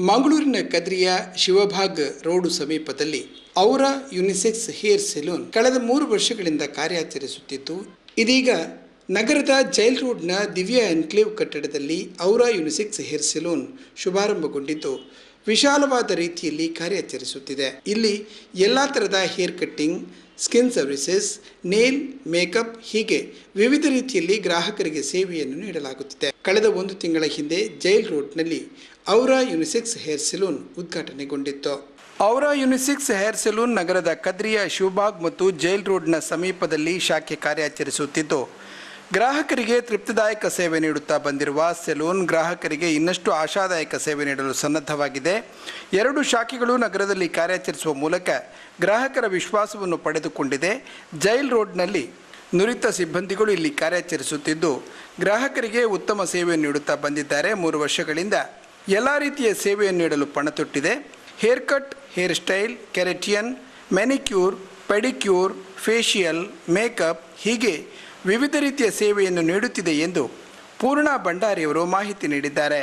ಮಂಗಳೂರಿನ ಕದ್ರಿಯ ಶಿವಭಾಗ್ ರೋಡು ಸಮೀಪದಲ್ಲಿ aura unisex hair salon ಕಳೆದ 3 ವರ್ಷಗಳಿಂದ ಕಾರ್ಯಾಚರಿಸುತ್ತಿದ್ದು, ಇದೀಗ ನಗರದ ಜೈಲ್ ರೋಡ್ನ ದಿವ್ಯಾ ಎನ್ಕ್ಲೇವ್ ಕಟ್ಟಡದಲ್ಲಿ ಔರಾ ಯುನಿಸೆಕ್ಸ್ ಹೇರ್ ಸೆಲೂನ್ ಶುಭಾರಂಭಗೊಂಡಿದ್ದು, ವಿಶಾಲವಾದ ರೀತಿಯಲ್ಲಿ ಕಾರ್ಯಾಚರಿಸುತ್ತಿದೆ. ಇಲ್ಲಿ ಎಲ್ಲ ಥರದ hair cutting, skin services, nail, makeup ಹೀಗೆ ವಿವಿಧ ರೀತಿಯಲ್ಲಿ ಗ್ರಾಹಕರಿಗೆ ಸೇವೆಯನ್ನು ನೀಡಲಾಗುತ್ತಿದೆ. ಕಳೆದ 1 ತಿಂಗಳ ಹಿಂದೆ ಜೈಲ್ ರೋಡ್ನಲ್ಲಿ ಔರಾ ಯುನಿಸೆಕ್ಸ್ ಹೇರ್ ಸೆಲೂನ್ ಉದ್ಘಾಟನೆಗೊಂಡಿತ್ತು. ಔರಾ ಯುನಿಸೆಕ್ಸ್ ಹೇರ್ ಸೆಲೂನ್ ನಗರದ ಕದ್ರಿಯ ಶಿವಬಾಗ್ ಮತ್ತು ಜೈಲ್ ರೋಡ್ನ ಸಮೀಪದಲ್ಲಿ ಶಾಖೆ ಕಾರ್ಯಾಚರಿಸುತ್ತಿದ್ದು, ಗ್ರಾಹಕರಿಗೆ ತೃಪ್ತಿದಾಯಕ ಸೇವೆ ನೀಡುತ್ತಾ ಬಂದಿರುವ ಸೆಲೂನ್ ಗ್ರಾಹಕರಿಗೆ ಇನ್ನಷ್ಟು ಆಶಾದಾಯಕ ಸೇವೆ ನೀಡಲು ಸನ್ನದ್ಧವಾಗಿದೆ. 2 ಶಾಖೆಗಳು ನಗರದಲ್ಲಿ ಕಾರ್ಯಾಚರಿಸುವ ಮೂಲಕ ಗ್ರಾಹಕರ ವಿಶ್ವಾಸವನ್ನು ಪಡೆದುಕೊಂಡಿದೆ. ಜೈಲ್ ರೋಡ್ನಲ್ಲಿ ನುರಿತ ಸಿಬ್ಬಂದಿಗಳು ಇಲ್ಲಿ ಕಾರ್ಯಾಚರಿಸುತ್ತಿದ್ದು, ಗ್ರಾಹಕರಿಗೆ ಉತ್ತಮ ಸೇವೆಯನ್ನು ನೀಡುತ್ತಾ ಬಂದಿದ್ದಾರೆ. 3 ವರ್ಷಗಳಿಂದ ಎಲ್ಲ ರೀತಿಯ ಸೇವೆಯನ್ನು ನೀಡಲು ಪಣತೊಟ್ಟಿದೆ. Hair cut, hair style, keratin, manicure, pedicure, facial, makeup ಹೀಗೆ ವಿವಿಧ ರೀತಿಯ ಸೇವೆಯನ್ನು ನೀಡುತ್ತಿದೆ ಎಂದು ಪೂರ್ಣ ಭಂಡಾರಿಯವರು ಮಾಹಿತಿ ನೀಡಿದ್ದಾರೆ.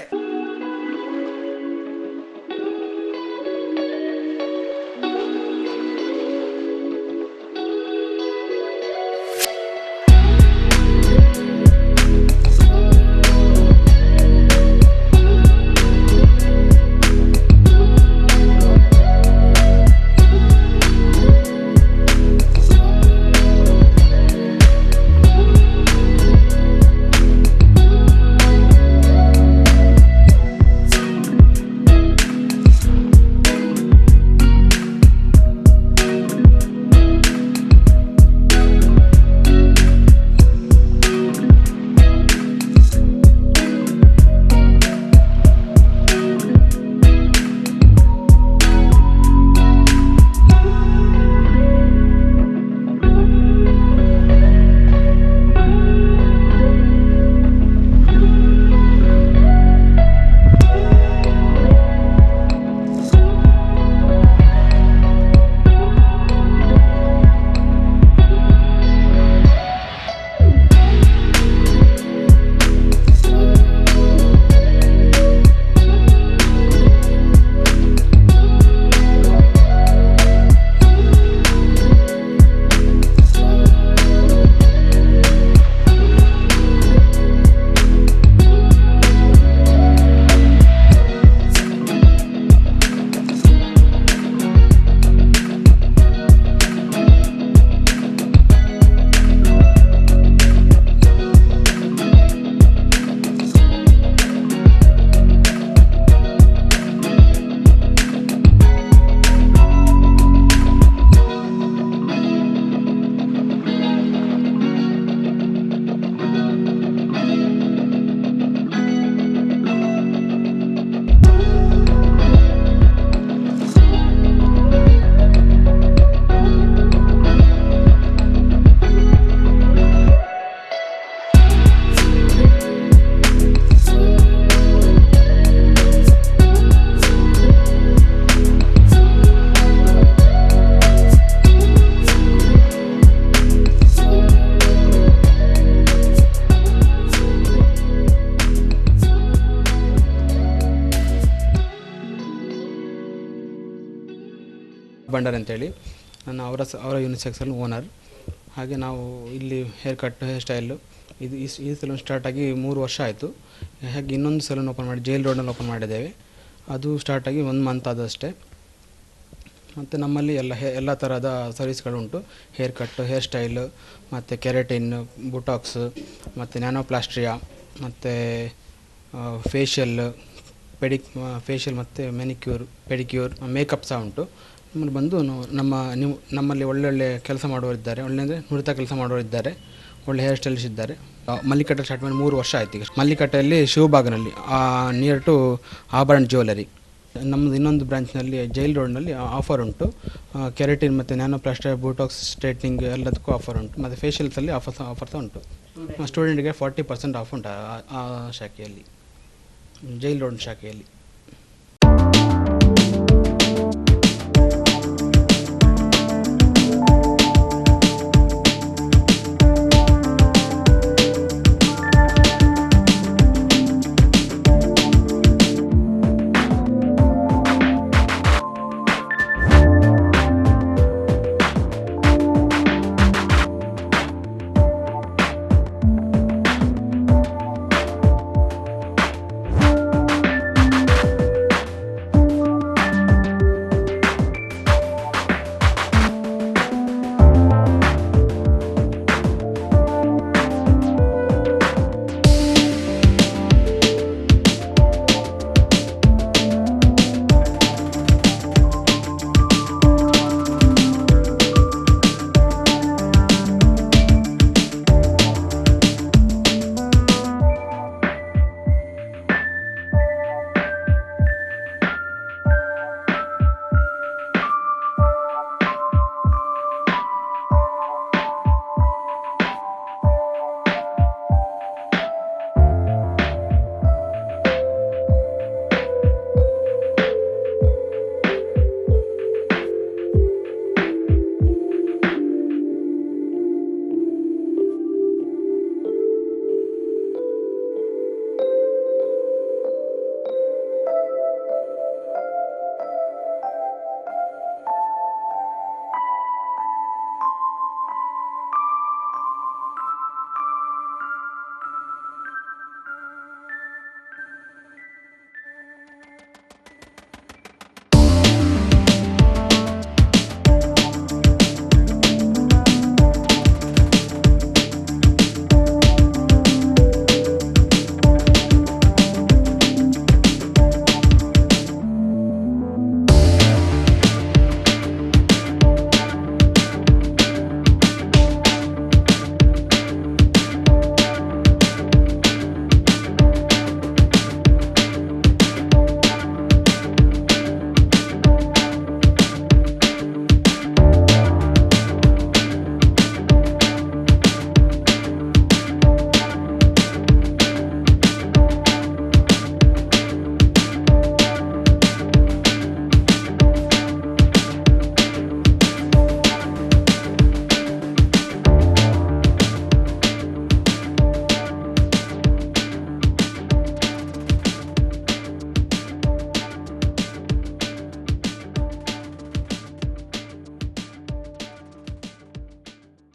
ಭಂಡಾರಿ ಅಂತೇಳಿ, ನಾನು ಅವರ ಯುನಿಸೆಕ್ಸಲ್ಲಿ ಓನರ್. ಹಾಗೆ ನಾವು ಇಲ್ಲಿ ಹೇರ್ ಕಟ್, ಹೇರ್ ಸ್ಟೈಲು ಈ ಸಲೂನ್ ಸ್ಟಾರ್ಟಾಗಿ 3 ವರ್ಷ ಆಯಿತು. ಹಾಗೆ ಇನ್ನೊಂದು ಸಲೂನ್ ಓಪನ್ ಮಾಡಿ ಜೈಲ್ ರೋಡ್ನಲ್ಲಿ ಓಪನ್ ಮಾಡಿದ್ದೇವೆ. ಅದು ಸ್ಟಾರ್ಟಾಗಿ 1 ಮಂತ್ ಆದಷ್ಟೇ. ಮತ್ತು ನಮ್ಮಲ್ಲಿ ಎಲ್ಲ ಥರದ ಸರ್ವಿಸ್ಗಳುಂಟು. ಹೇರ್ ಕಟ್, ಹೇರ್ ಸ್ಟೈಲು, ಮತ್ತು ಕೆರಟಿನ್, ಬುಟಾಕ್ಸ್, ಮತ್ತು ನ್ಯಾನೋಪ್ಲಾಸ್ಟ್ರಿಯಾ, ಮತ್ತು ಫೇಶಿಯಲ್ ಮತ್ತು ಮ್ಯಾನಿಕ್ಯೂರ್, ಪೆಡಿಕ್ಯೂರ್, ಮೇಕಪ್ ಸಹ ಉಂಟು. ನಮ್ಮಲ್ಲಿ ಬಂದು ನಮ್ಮಲ್ಲಿ ಒಳ್ಳೊಳ್ಳೆ ಕೆಲಸ ಮಾಡೋರಿದ್ದಾರೆ, ಒಳ್ಳೆ ನುರಿತ ಕೆಲಸ ಮಾಡೋರಿದ್ದಾರೆ, ಒಳ್ಳೆ ಹೇರ್ ಸ್ಟೈಲಿಸ್ಟ್ ಇದ್ದಾರೆ. ಮಲ್ಲಿಕಟ್ಟೆ ಸ್ಟಾರ್ಟ್ ಮಾಡಿ 3 ವರ್ಷ ಆಯ್ತು. ಈಗ ಮಲ್ಲಿಕಟ್ಟೆಯಲ್ಲಿ ಶಿವಬಾಗ್ನಲ್ಲಿ ನಿಯರ್ ಟು ಆಭರಣ ಜ್ಯುವೆಲರಿ. ನಮ್ಮದು ಇನ್ನೊಂದು ಬ್ರಾಂಚ್ನಲ್ಲಿ ಜೈಲ್ ರೋಡ್ನಲ್ಲಿ ಆಫರ್ ಉಂಟು. ಕೆರಟಿನ್ ಮತ್ತು ನ್ಯಾನೋಪ್ಲಾಸ್ಟಿಕ್, ಬೂಟಾಕ್ಸ್, ಸ್ಟ್ರೇಟ್ನಿಂಗ್ ಎಲ್ಲದಕ್ಕೂ ಆಫರ್ ಉಂಟು. ಮತ್ತು ಫೇಶಿಯಲ್ಸಲ್ಲಿ ಆಫರ್ ಸಹ ಉಂಟು. ಸ್ಟೂಡೆಂಟ್ಗೆ 40% ಆಫ್ ಉಂಟು ಆ ಶಾಖೆಯಲ್ಲಿ, ಜೈಲ್ ರೋಡ್ ಶಾಖೆಯಲ್ಲಿ.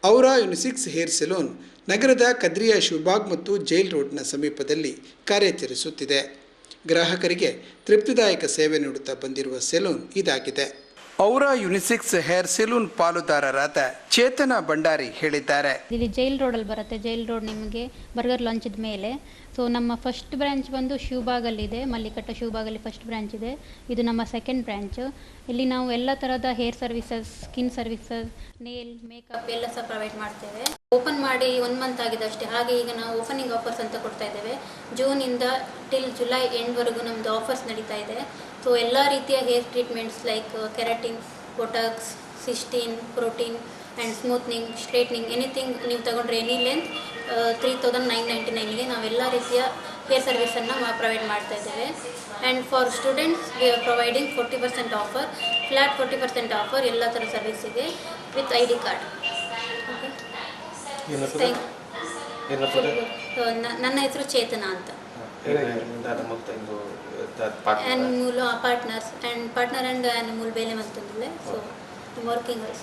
ಔರಾ ಯುನಿಸೆಕ್ಸ್ ಹೇರ್ ಸೆಲೂನ್ ನಗರದ ಕದ್ರಿಯಾ ಶಿವಬಾಗ್ ಮತ್ತು ಜೈಲ್ ರೋಡ್ನ ಸಮೀಪದಲ್ಲಿ ಕಾರ್ಯಾಚರಿಸುತ್ತಿದೆ. ಗ್ರಾಹಕರಿಗೆ ತೃಪ್ತಿದಾಯಕ ಸೇವೆ ನೀಡುತ್ತಾ ಬಂದಿರುವ ಸೆಲೂನ್ ಇದಾಗಿದೆ. ಔರಾ ಯುನಿಸೆಕ್ಸ್ ಹೇರ್ ಸೆಲೂನ್ ಪಾಲುದಾರರಾದ ಚೇತನ ಭಂಡಾರಿ ಹೇಳಿದ್ದಾರೆ. ಇಲ್ಲಿ ಜೈಲ್ ರೋಡಲ್ಲಿ ಬರುತ್ತೆ. ಜೈಲ್ ರೋಡ್ ನಿಮಗೆ ಬರ್ಗರ್ ಲಾಂಚದ ಮೇಲೆ. ಸೊ ನಮ್ಮ ಫಸ್ಟ್ ಬ್ರ್ಯಾಂಚ್ ಬಂದು ಶಿವಬಾಗಲ್ಲಿದೆ, ಮಲ್ಲಿಕಟ್ಟ ಶಿವಬಾಗಲ್ಲಿ ಫಸ್ಟ್ ಬ್ರ್ಯಾಂಚ್ ಇದೆ. ಇದು ನಮ್ಮ ಸೆಕೆಂಡ್ ಬ್ರ್ಯಾಂಚ್. ಇಲ್ಲಿ ನಾವು ಎಲ್ಲ ಥರದ hair services, skin services, nail, makeup ಎಲ್ಲ ಸಹ ಪ್ರೊವೈಡ್ ಮಾಡ್ತೇವೆ. ಓಪನ್ ಮಾಡಿ 1 ಮಂತ್ ಆಗಿದೆ ಅಷ್ಟೇ. ಹಾಗೆ ಈಗ ನಾವು ಓಪನಿಂಗ್ ಆಫರ್ಸ್ ಅಂತ ಕೊಡ್ತಾ ಇದ್ದೇವೆ. ಜೂನಿಂದ ಟಿಲ್ ಜುಲೈ ಎಂಡ್ವರೆಗೂ ನಮ್ಮದು ಆಫರ್ಸ್ ನಡೀತಾ ಇದೆ. ಸೊ ಎಲ್ಲ ರೀತಿಯ hair treatments like keratin, Botox, cysteine, protein and smoothening, straightening, anything ನೀವು ತಗೊಂಡ್ರೆ ಎನಿ ಲೆಂತ್ 3999ಗೆ ನಾವೆಲ್ಲ ರೀತಿಯ ಹೇರ್ ಸರ್ವಿಸನ್ನು ಪ್ರೊವೈಡ್ ಮಾಡ್ತಾ ಇದ್ದೇವೆ. And for students we are providing 40% offer, flat 40% offer ಎಲ್ಲ ಥರ ಸರ್ವಿಸಿಗೆ ವಿತ್ ID ಕಾರ್ಡ್. ನನ್ನ ಹೆಸರು ಚೇತನ ಅಂತ. Anmul partners and partner and Anmul Bele Mantundule. So working us.